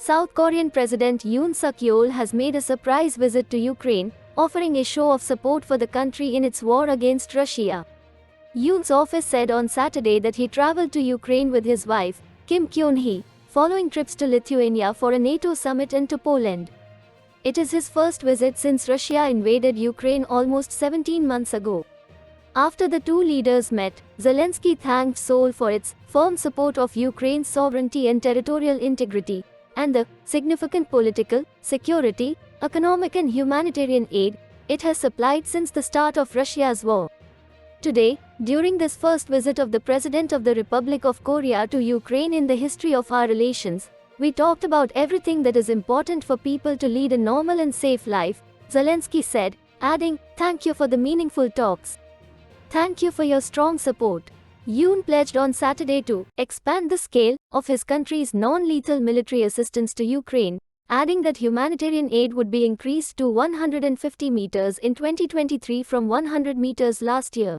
South Korean President Yoon Yeol has made a surprise visit to Ukraine, offering a show of support for the country in its war against Russia. Yoon's office said on Saturday that he traveled to Ukraine with his wife, Kim Kyun-hee, following trips to Lithuania for a NATO summit and to Poland. It is his first visit since Russia invaded Ukraine almost 17 months ago. After the two leaders met, Zelenskyy thanked Seoul for its firm support of Ukraine's sovereignty and territorial integrity, and the significant political, security, economic and humanitarian aid it has supplied since the start of Russia's war. Today, during this first visit of the President of the Republic of Korea to Ukraine in the history of our relations, we talked about everything that is important for people to lead a normal and safe life, Zelenskyy said, adding, "Thank you for the meaningful talks. Thank you for your strong support." Yoon pledged on Saturday to expand the scale of his country's non-lethal military assistance to Ukraine, adding that humanitarian aid would be increased to 150 meters in 2023 from 100 meters last year.